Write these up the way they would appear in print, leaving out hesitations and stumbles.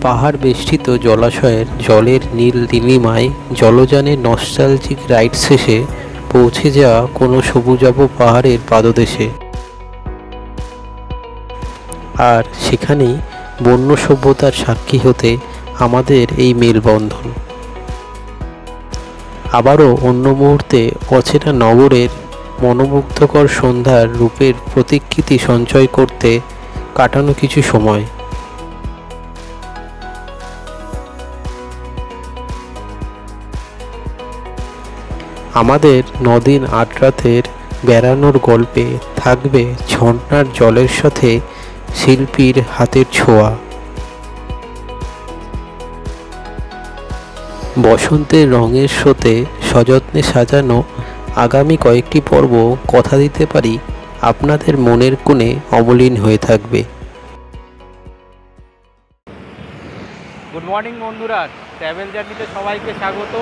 পাহাড় বেষ্টিত জলাশয়ের জলের নীল নীলিমায় জলযানের নস্টালজিক রাইড শেষে পৌঁছে যাওয়া কোনো সবুজাভ পাহাড়ের পাদদেশে, আর সেখানেই বন্য সভ্যতার সাক্ষী হতে আমাদের এই মেলবন্ধন। আবারও অন্য মুহূর্তে অচেনা নগরের মনোমুগ্ধকর সন্ধ্যার রূপের প্রতিকৃতি সঞ্চয় করতে কাটানো কিছু সময়। আমাদের 9 দিন 8 রাতের বেড়ানোর গল্পে থাকবে ঝর্ণার জলের সাথে শিল্পীর হাতের ছোঁয়া, বসন্তের রঙের স্রোতে সযত্নে সাজানো আগামী কয়েকটি পর্ব কথা দিতে পারি আপনাদের মনের কোণে অমলিন হয়ে থাকবে। গুড মর্নিং বন্ধুরা, ট্রাভেল জার্নিতে সবাইকে স্বাগত।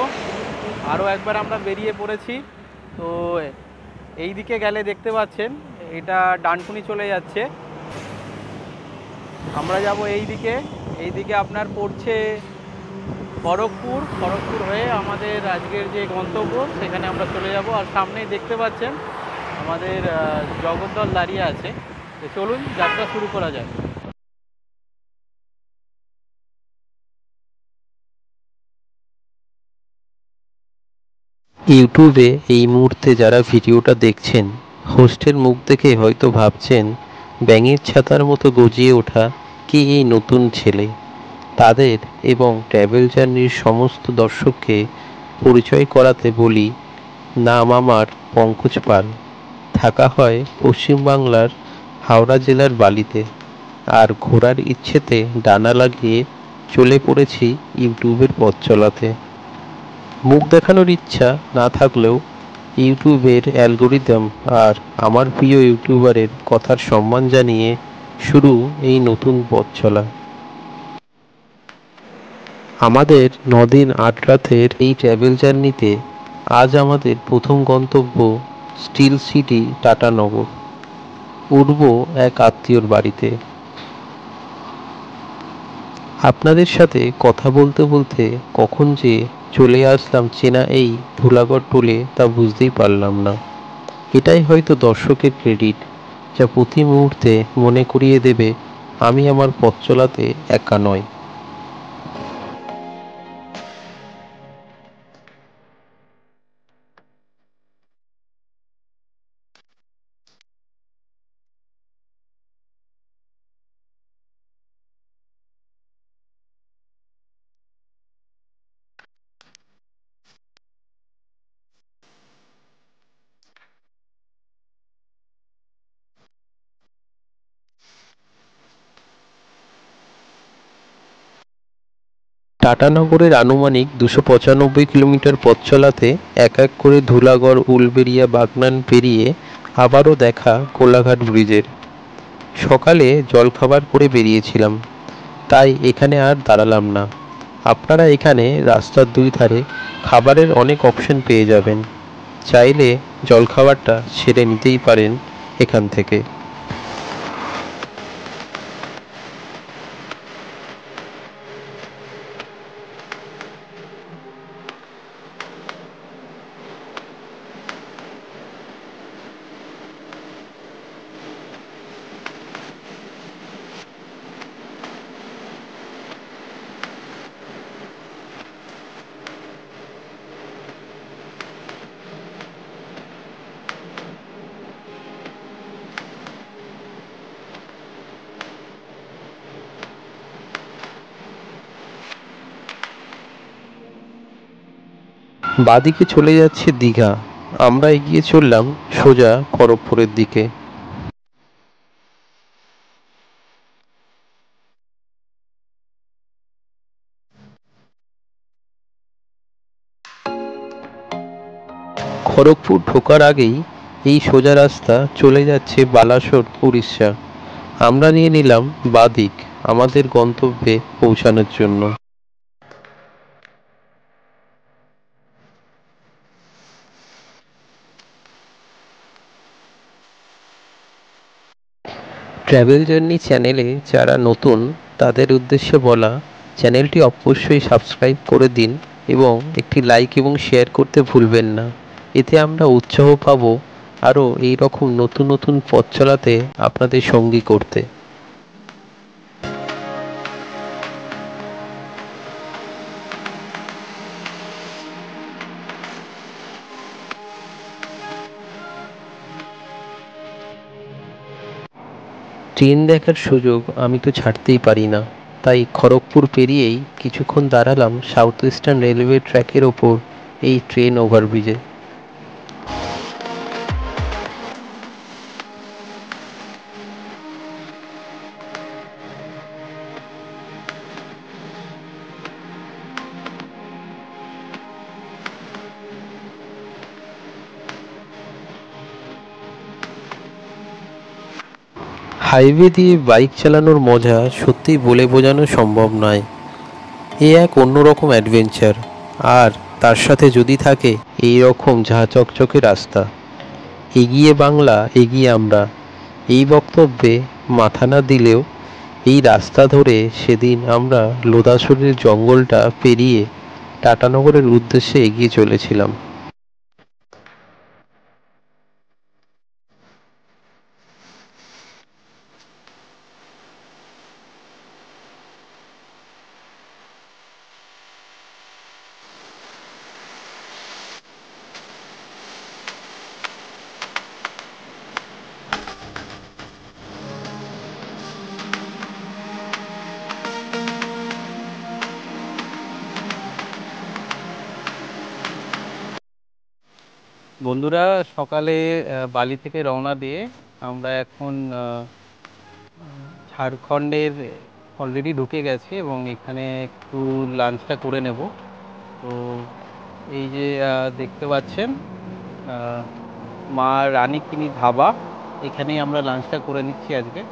আরও একবার আমরা বেরিয়ে পড়েছি। তো এই দিকে গেলে দেখতে পাচ্ছেন এটা ডানকুনি চলে যাচ্ছে, আমরা যাব এই দিকে আপনার পড়ছে খড়গপুর হয়ে আমাদের আজকের যে গন্তব্য সেখানে আমরা চলে যাব। আর সামনেই দেখতে পাচ্ছেন আমাদের জগদ্দল দাঁড়িয়ে আছে। তো চলুন যাত্রা শুরু করা যায়। ইউটিউবে এই মুহূর্তে যারা ভিডিওটা দেখছেন, হোস্টের মুখ দেখে হয়তো ভাবছেন ব্যাঙের ছাতার মতো গজিয়ে ওঠা কে এই নতুন ছেলে। তাদের এবং ট্রাভেল জার্নির সমস্ত দর্শককে পরিচয় করাতে বলি, নাম আমার পঙ্কজ পাল। থাকা হয় পশ্চিমবাংলার হাওড়া জেলার বালিতে, আর ঘোরার ইচ্ছেতে ডানা লাগিয়ে চলে পড়েছি ইউটিউবের পথ চলাতে। মুখ দেখানোর ইচ্ছা না থাকলেও ইউটিউবের অ্যালগোরিদম আর আমার প্রিয় ইউটিউবারের কথার সম্মান জানিয়ে শুরু এই নতুন পথ চলা। আমাদের 9 দিন 8 রাতের এই ট্রাভেল জার্নিতে আজ আমাদের প্রথম গন্তব্য স্টিল সিটি টাটানগর। উঠব এক আত্মীয়র বাড়িতে। আপনাদের সাথে কথা বলতে বলতে কখন যে চলে আসলাম চেনা এই ধুলাগড় টোলে তা বুঝতেই পারলাম না। এটাই হয়তো দর্শকের ক্রেডিট, যা প্রতি মুহূর্তে মনে করিয়ে দেবে আমি আমার পথ চলাতে একা নয়। টাটানগরের আনুমানিক 295 কিলোমিটার পথ চলাতে এক এক করে ধুলাগড়, উলবেড়িয়া, বাগনান পেরিয়ে আবারও দেখা কোলাঘাট ব্রিজের। সকালে জলখাবার করে বেরিয়েছিলাম, তাই এখানে আর দাঁড়ালাম না। আপনারা এখানে রাস্তার দুই ধারে খাবারের অনেক অপশন পেয়ে যাবেন, চাইলে জলখাবারটা সেরে নিতেই পারেন এখান থেকে। বাদিকে চলে যাচ্ছে দীঘা, আমরা এগিয়ে চললাম সোজা খড়গপুরের দিকে। খড়গপুর ঢোকার আগেই এই সোজা রাস্তা চলে যাচ্ছে বালাসোর, উড়িষ্যা। আমরা নিয়ে নিলাম বাদিক আমাদের গন্তব্যে পৌঁছানোর জন্য। ট্রাভেল জার্নি চ্যানেলে যারা নতুন তাদের উদ্দেশ্যে বলা, চ্যানেলটি অবশ্যই সাবস্ক্রাইব করে দিন এবং একটি লাইক এবং শেয়ার করতে ভুলবেন না। এতে আমরা উৎসাহ পাবো আরও এই রকম নতুন নতুন পথ চলাতে আপনাদের সঙ্গী করতে। ট্রেন দেখার সুযোগ আমি তো ছাড়তেই পারি না, তাই খড়গপুর পেরিয়েই কিছুক্ষণ দাঁড়ালাম সাউথ ইস্টার্ন রেলওয়ে ট্র্যাকের ওপর এই ট্রেন ওভারব্রিজে। হাইওয়ে দিয়ে বাইক চালানোর মজা সত্যিই বলে বোঝানো সম্ভব নয়। এ এক অন্যরকম অ্যাডভেঞ্চার, আর তার সাথে যদি থাকে এই রকম ঝাঁ চকচকে রাস্তা। এগিয়ে বাংলা, এগিয়ে আমরা, এই বক্তব্যে মাথা না দিলেও এই রাস্তা ধরে সেদিন আমরা লোধাশুরের জঙ্গলটা পেরিয়ে টাটানগরের উদ্দেশ্যে এগিয়ে চলেছিলাম। বন্ধুরা, সকালে বালি থেকে রওনা দিয়ে আমরা এখন ঝাড়খণ্ডের অলরেডি ঢুকে গেছি এবং এখানে একটু লাঞ্চটা করে নেব। তো এই যে দেখতে পাচ্ছেন মা রানীকিনি ধাবা, এখানেই আমরা লাঞ্চটা করে নিচ্ছি আজকে।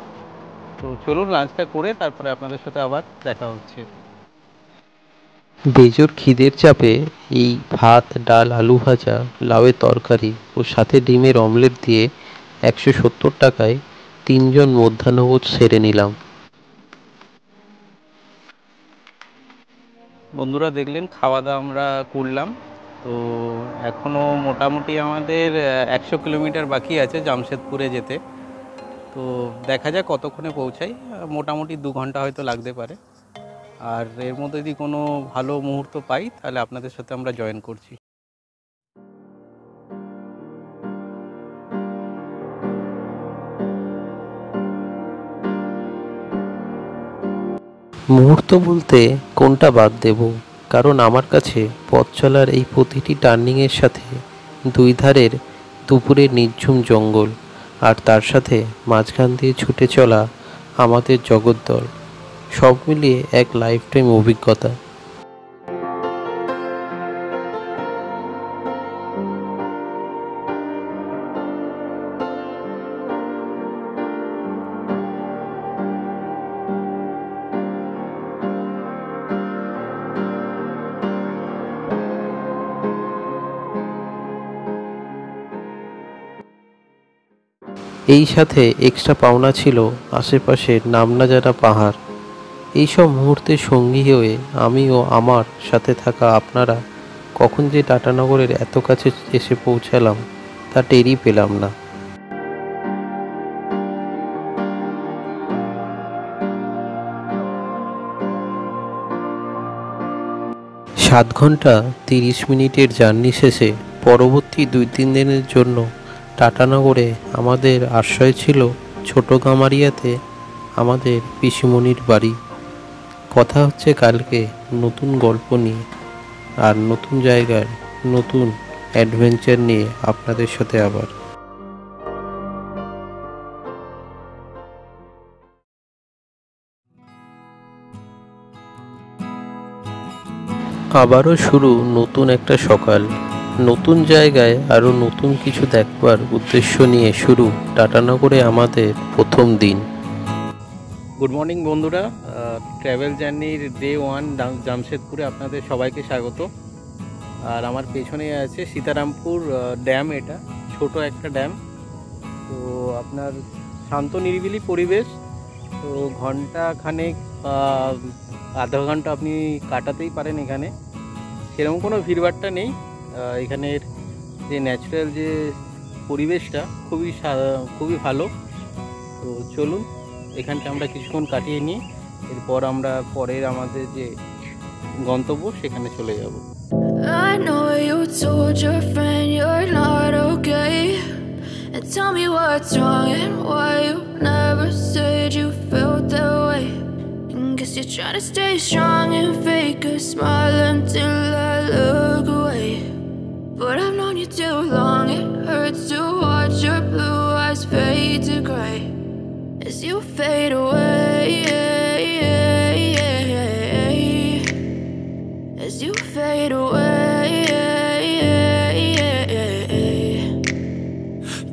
তো চলুন লাঞ্চটা করে তারপরে আপনাদের সাথে আবার দেখা হচ্ছে। বেজোর খিদের চাপে এই ভাত, ডাল, আলু ভাজা, লাউয়ের তরকারি ও সাথে ডিমের অমলেট দিয়ে 170 টাকায় 3 জন মধ্যাহ্নভোজ সেরে নিলাম। বন্ধুরা দেখলেন খাওয়া দাওয়া আমরা করলাম। তো এখনও মোটামুটি আমাদের 100 কিলোমিটার বাকি আছে জামশেদপুরে যেতে। তো দেখা যাক কতক্ষণে পৌঁছাই, মোটামুটি 2 ঘন্টা হয়তো লাগতে পারে। আর এর মধ্যে যদি কোনো ভালো মুহূর্ত পাই তাহলে আপনাদের সাথে আমরা জয়েন করছি। মুহূর্ত বলতে কোনটা বাদ দেব, কারণ আমার কাছে পথ চলার এই প্রতিটি টার্নিংয়ের সাথে দুই ধারের দুপুরের নির্ঝুম জঙ্গল, আর তার সাথে মাঝখান দিয়ে ছুটে চলা আমাদের জগদ্দল, সব মিলিয়ে এক লাইফ টাইম অভিজ্ঞতা। এই সাথে এক্সট্রা পাওনা ছিল আশেপাশের নামনা জানা পাহাড়। এইসব মুহূর্তে সঙ্গী হয়ে আমি ও আমার সাথে থাকা আপনারা কখন যে টাটানগরের এত কাছে এসে পৌঁছালাম তা টেরই পেলাম না। সাত ঘন্টা 30 মিনিটের জার্নি শেষে পরবর্তী 2-3 দিনের জন্য টাটানগরে আমাদের আশ্রয় ছিল ছোট গামারিয়াতে আমাদের পিসিমণির বাড়ি। কথা হচ্ছে কালকে নতুন গল্প নিয়ে আর নতুন জায়গার নতুন অ্যাডভেঞ্চার নিয়ে আপনাদের সাথে আবার। আবারও শুরু নতুন একটা সকাল, নতুন জায়গায় আরও নতুন কিছু দেখবার উদ্দেশ্য নিয়ে শুরু টাটানগরে আমাদের প্রথম দিন। গুড মর্নিং বন্ধুরা, ট্র্যাভেল জার্নির ডে 1 জামশেদপুরে আপনাদের সবাইকে স্বাগত। আর আমার পেছনে আছে সীতারামপুর ড্যাম, এটা ছোট একটা ড্যাম। তো আপনার শান্ত নিরিবিলি পরিবেশ। তো ঘন্টা খানেক আধা ঘন্টা আপনি কাটাতেই পারেন এখানে। সেরকম কোনো ভিড়ভাট্টা নেই। এখানের যে ন্যাচারাল যে পরিবেশটা খুবই ভালো। তো চলুন এখানটা আমরা কিছুক্ষণ কাটিয়ে নিই, এরপর আমরা পরের আমাদের যে গন্তব্য সেখানে চলে যাব। I know you told your friend you're not okay, and tell me what's wrong and why you never said you felt that way. And guess you're trying to stay strong and fake a smile until I look away. But I've known you too long, it hurts to watch your blue eyes fade to gray as you fade away, as you fade away.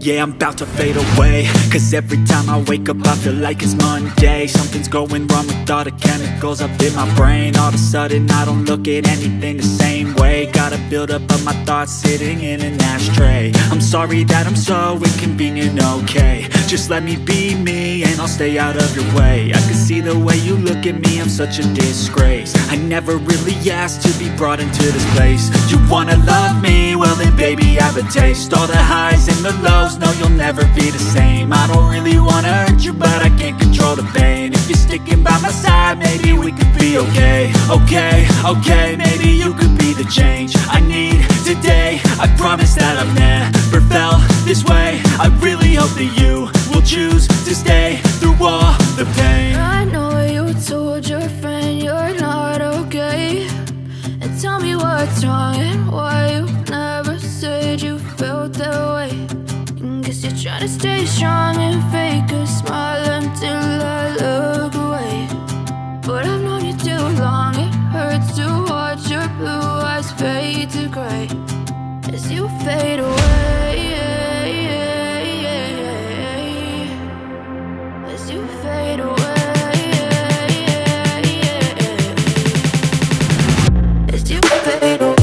Yeah, I'm about to fade away, 'cause every time I wake up I feel like it's Monday. Something's going wrong with all the chemicals up in my brain. All of a sudden I don't look at anything the same way. Gotta build up of my thoughts sitting in an ashtray. I'm sorry that I'm so inconvenient, okay? Just let me be me and I'll stay out of your way. I can see the way you look at me, I'm such a disgrace. I never really asked to be brought into this place. You wanna love me? Well then baby have a taste. All the highs and the lows, no you'll never be the same. I don't really wanna hurt you but I can't control the pain. If you're sticking by my side maybe we could be okay. Okay, maybe you could be the change I need today. I promise that I've never felt this way. I really hope that you will choose to stay through all the pain. I know you told your friend you're not okay, and tell me what's wrong and why you never said you felt that way. And guess you're trying to stay strong and fake a smile until I look away. But I've known you too long, it hurts to watch your blue eyes fade to gray as you fade away, as you fade away, as you fade away.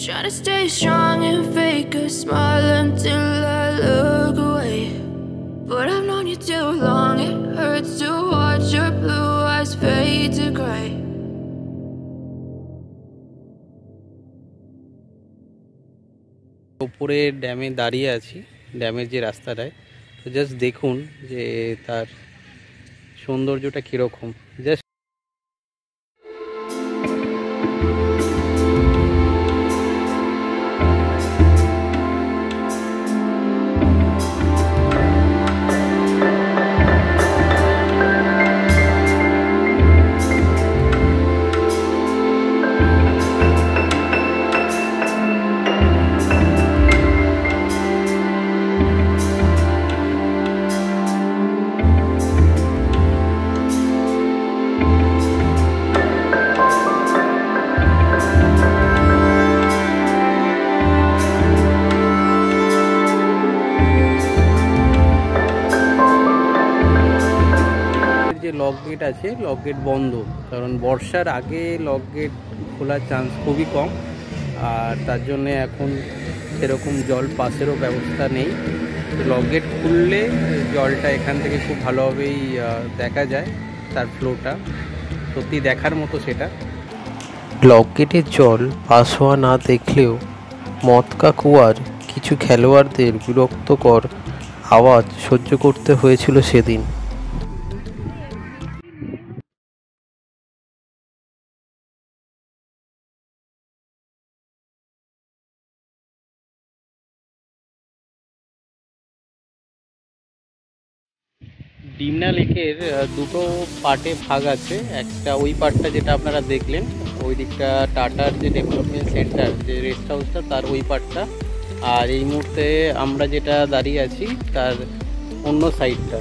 Try to stay strong and fake a smile until I look away. But I've known you too long, it hurts to watch your blue eyes fade to gray. উপরে ড্যামে দাঁড়িয়ে আছি, ড্যামের যে রাস্তাটায়। তো just দেখুন যে তার সৌন্দর্যটা কীরকম। জাস্ট গেট আছে, লক গেট বন্ধ, কারণ বর্ষার আগে লক গেট খোলার চান্স খুবই কম, আর তার জন্যে এখন সেরকম জল পাসেরও ব্যবস্থা নেই। লক গেট খুললে জলটা এখান থেকে খুব ভালোভাবেই দেখা যায়, তার ফ্লোটা সত্যি দেখার মতো সেটা। লক গেটের জল পাস হওয়া না দেখলেও মদকা কুয়ার কিছু খেলোয়াড়দের বিরক্তকর আওয়াজ সহ্য করতে হয়েছিল সেদিন। ডিমনা লেকের দুটো পার্টে ভাগ আছে। একটা ওই পার্টটা যেটা আপনারা দেখলেন, ওই দিকটা টাটার যে ডেভেলপমেন্ট সেন্টার, যে রেস্ট হাউসটা, তার ওই পার্টটা। আর এই মুহূর্তে আমরা যেটা দাঁড়িয়ে আছি তার অন্য সাইডটা।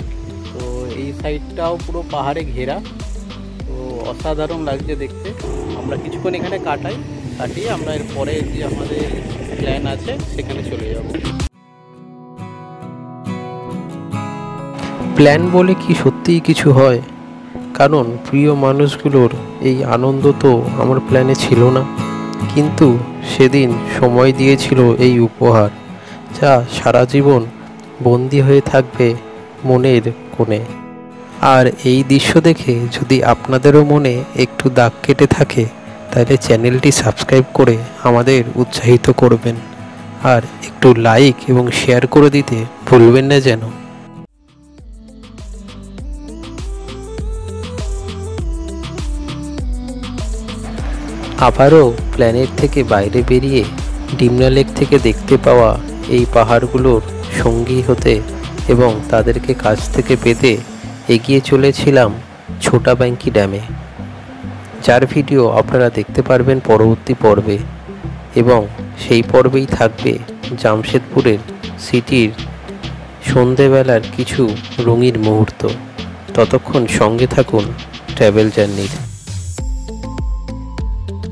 তো এই সাইডটাও পুরো পাহাড়ে ঘেরা, তো অসাধারণ লাগছে দেখতে। আমরা কিছুক্ষণ এখানে কাটিয়ে আমরা এর পরে যে আমাদের প্ল্যান আছে সেখানে চলে যাব। প্ল্যান বলে কি সত্যিই কিছু হয়? কারণ প্রিয় মানুষগুলোর এই আনন্দ তো আমার প্ল্যানে ছিল না, কিন্তু সেদিন সময় দিয়েছিল এই উপহার, যা সারা জীবন বন্দী হয়ে থাকবে মনের কোণে। আর এই দৃশ্য দেখে যদি আপনাদেরও মনে একটু দাগ কেটে থাকে, তাহলে চ্যানেলটি সাবস্ক্রাইব করে আমাদের উৎসাহিত করবেন, আর একটু লাইক এবং শেয়ার করে দিতে ভুলবেন না যেন। আবারও প্ল্যানেট থেকে বাইরে বেরিয়ে ডিমনা লেক থেকে দেখতে পাওয়া এই পাহাড়গুলোর সঙ্গী হতে এবং তাদেরকে কাছ থেকে পেতে এগিয়ে চলেছিলাম ছোটা ব্যাঙ্কি ড্যামে, যার ভিডিও আপনারা দেখতে পারবেন পরবর্তী পর্বে। এবং সেই পর্বেই থাকবে জামশেদপুরের সিটির সন্ধেবেলার কিছু রঙিন মুহূর্ত। ততক্ষণ সঙ্গে থাকুন ট্র্যাভেল জার্নির।